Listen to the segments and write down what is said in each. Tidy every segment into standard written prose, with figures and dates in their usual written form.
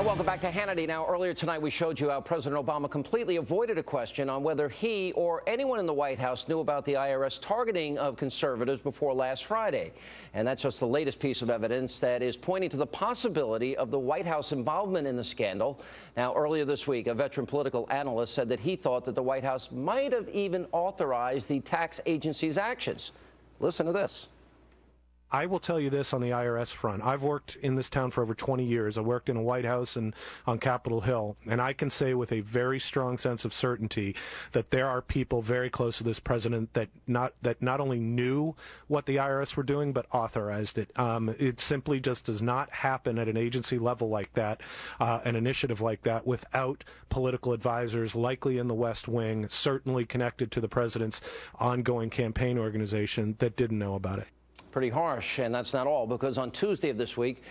Welcome back to Hannity. Now, earlier tonight, we showed you how President Obama completely avoided a question on whether he or anyone in the White House knew about the IRS targeting of conservatives before last Friday. And that's just the latest piece of evidence that is pointing to the possibility of the White House involvement in the scandal. Now, earlier this week, a veteran political analyst said that he thought that the White House might have even authorized the tax agency's actions. Listen to this. I will tell you this on the IRS front. I've worked in this town for over 20 years. I worked in a White House and on Capitol Hill, and I can say with a very strong sense of certainty that there are people very close to this president that not only knew what the IRS were doing, but authorized it. It simply just does not happen at an agency level like that, an initiative like that, without political advisors, likely in the West Wing, certainly connected to the president's ongoing campaign organization, that didn't know about it. Pretty harsh, and that's not all, because on Tuesday of this week,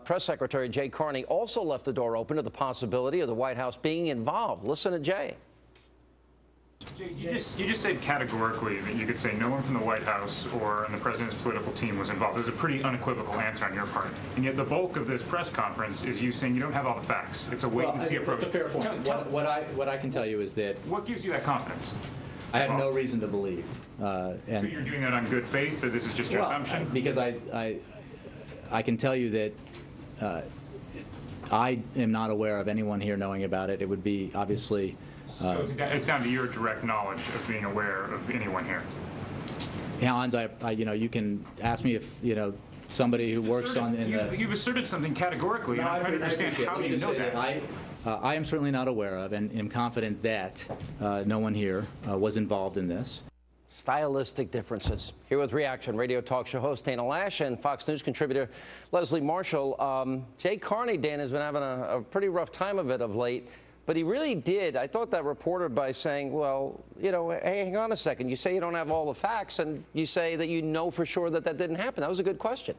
Press Secretary Jay Carney also left the door open to the possibility of the White House being involved. Listen to Jay. You just said categorically that you could say no one from the White House or in the president's political team was involved. There's a pretty unequivocal answer on your part. And yet the bulk of this press conference is you saying you don't have all the facts. It's a wait-and-see approach. That's a fair point. What I can tell you is that... What gives you that confidence? I have no reason to believe. So you're doing that on good faith, or this is just your assumption? Because I can tell you that I am not aware of anyone here knowing about it. It would be obviously... So it's down to your direct knowledge of being aware of anyone here? Yeah, Hans, you can ask me if, somebody who works on... You've asserted something categorically, and I'm trying to understand how you know that. I am certainly not aware of and am confident that no one here was involved in this. Stylistic differences. Here with reaction, radio talk show host Dana Loesch and Fox News contributor Leslie Marshall. Jay Carney, Dan, has been having a pretty rough time of it of late, but he really did. I thought that reporter by saying, well, hey, hang on a second. You say you don't have all the facts, and you say that you know for sure that that didn't happen. That was a good question.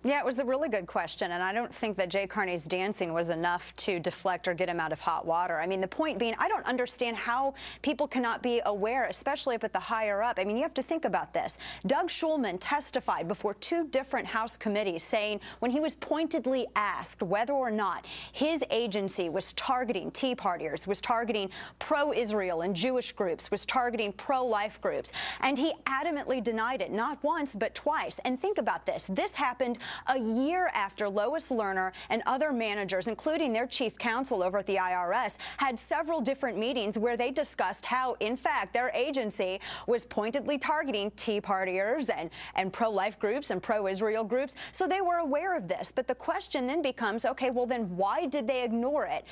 Yeah, it was a really good question, and I don't think that Jay Carney's dancing was enough to deflect or get him out of hot water. I mean, the point being, I don't understand how people cannot be aware, especially up at the higher up. I mean, you have to think about this. Doug Shulman testified before 2 different House committees saying when he was pointedly asked whether or not his agency was targeting Tea Partiers, was targeting pro-Israel and Jewish groups, was targeting pro-life groups, and he adamantly denied it, not once but twice. And think about this. This happened a year after Loesch Lerner and other managers, including their chief counsel over at the IRS, had several different meetings where they discussed how, in fact, their agency was pointedly targeting Tea Partiers and pro-life groups and pro-Israel groups. So they were aware of this. But the question then becomes, okay, well, then why did they ignore it?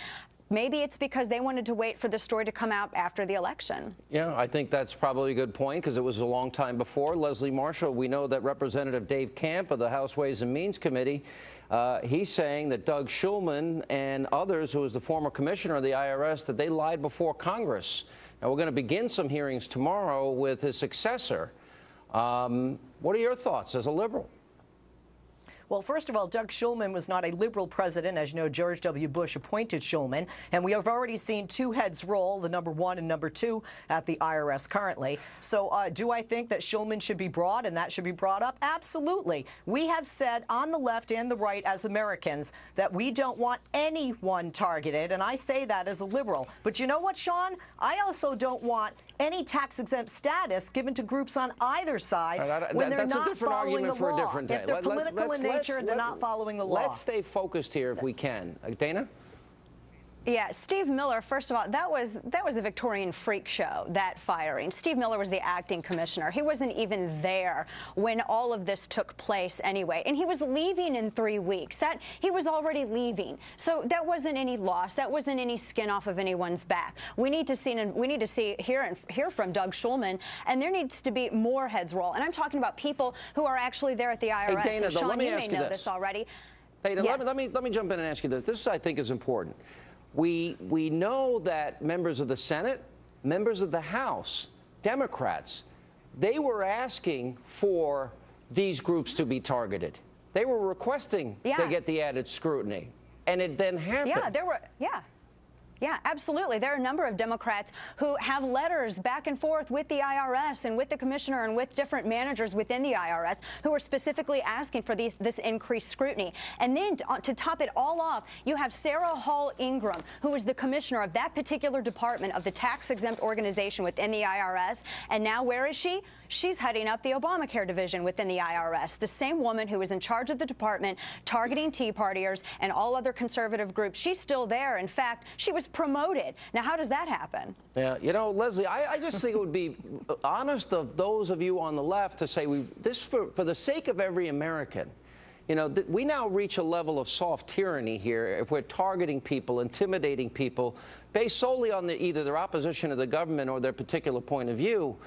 Maybe it's because they wanted to wait for the story to come out after the election. Yeah, I think that's probably a good point because it was a long time before. Leslie Marshall, we know that Representative Dave Camp of the House Ways and Means Committee, he's saying that Doug Shulman and others, who was the former commissioner of the IRS, that they lied before Congress. Now, we're going to begin some hearings tomorrow with his successor. What are your thoughts as a liberal? Well, first of all, Doug Shulman was not a liberal president. As you know, George W. Bush appointed Shulman, and we have already seen 2 heads roll, the number 1 and number 2 at the IRS currently. So do I think that Shulman should be brought and that should be brought up? Absolutely. We have said on the left and the right as Americans that we don't want anyone targeted, and I say that as a liberal. But you know what, Sean? I also don't want any tax-exempt status given to groups on either side when they're not following the law. If they're political in nature, they're not following the law. Let's stay focused here if we can. Dana? Yeah, Steve Miller, first of all, that was a Victorian freak show, that firing. Steve Miller was the acting commissioner. He wasn't even there when all of this took place anyway. And he was leaving in 3 weeks. He was already leaving. So that wasn't any loss. That wasn't any skin off of anyone's back. We need to hear from Doug Shulman, and there needs to be more heads roll. And I'm talking about people who are actually there at the IRS. Hey, Dana, so, Sean, let me you ask may you know this already. Dana, yes. let me jump in and ask you this. This, I think, is important. We know that members of the Senate, members of the House, Democrats, they were asking for these groups to be targeted. They were requesting they get the added scrutiny, and it then happened. Yeah, there were, yeah. Yeah, absolutely. There are a number of Democrats who have letters back and forth with the IRS and with the commissioner and with different managers within the IRS who are specifically asking for this increased scrutiny. And then to top it all off, you have Sarah Hall Ingram, who is the commissioner of that particular department of the tax-exempt organization within the IRS. And now where is she? She's heading up the Obamacare division within the IRS, the same woman who was in charge of the department targeting Tea Partiers and all other conservative groups. She's still there. In fact, she was promoted. Now, how does that happen? Yeah, you know, Leslie, I just think it would be honest of those of you on the left to say this for the sake of every American. You know, we now reach a level of soft tyranny here if we're targeting people, intimidating people, based solely on either their opposition to the government or their particular point of view.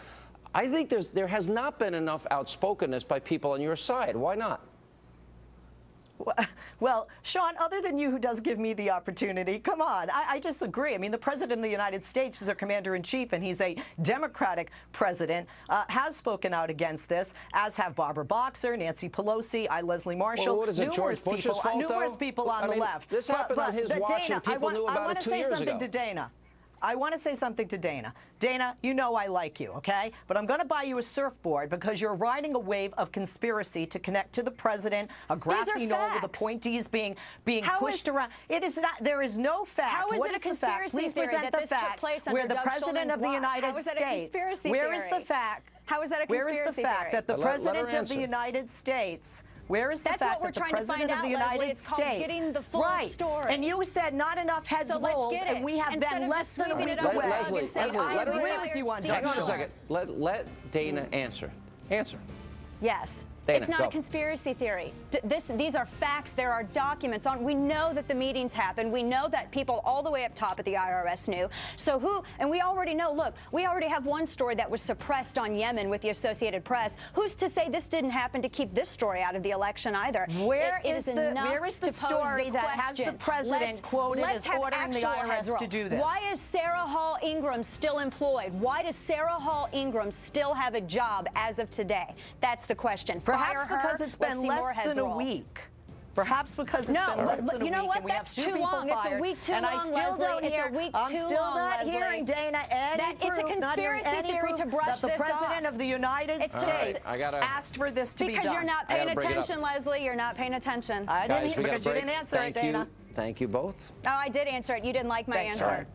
I think there has not been enough outspokenness by people on your side. Why not? Well, Sean, other than you, who does give me the opportunity, come on, I disagree. I mean, the President of the United States is our Commander-in-Chief, and he's a Democratic president, has spoken out against this, as have Barbara Boxer, Nancy Pelosi, Leslie Marshall, well, what is it, George Bush's fault, numerous people on the left. This happened on his watch, and people knew about it 2 years ago. I want to say something to Dana. Dana, you know I like you, okay? But I'm going to buy you a surfboard because you're riding a wave of conspiracy to connect to the president, a grassy knoll with appointees being pushed around. It is not. There is no fact. How is what it is a conspiracy the fact? Please theory present that the fact where the President of the United States. Where is the fact? How is that a conspiracy Where is the fact that the President of the United States? Where is the fact that the President of the United States? Getting the full story. And you said not enough heads rolled, and we have been less than a week away. Leslie, I agree with you on Hang on a second. Let Dana answer. Answer. Yes. Dana, it's not a conspiracy theory. These are facts. There are documents on. We know that the meetings happened. We know that people all the way up top at the IRS knew. So and we already know, look, we already have one story that was suppressed on Yemen with the Associated Press. Who's to say this didn't happen to keep this story out of the election either? Where is the story that has the president quoted as ordering the IRS to do this? Why is Sarah Hall Ingram still employed? Why does Sarah Hall Ingram still have a job as of today? That's the question. Perhaps because it's been less than a week. Perhaps because it's been less than a week, and we have 2 people fired. It's a week too long, and I still don't hear. I'm still not hearing, Dana, any proof, not hearing any proof that the President of the United States asked for this to be done. Because you're not paying attention, Leslie. You're not paying attention. I didn't, because you didn't answer it, Dana. Thank you both. Oh, I did answer it. You didn't like my answer.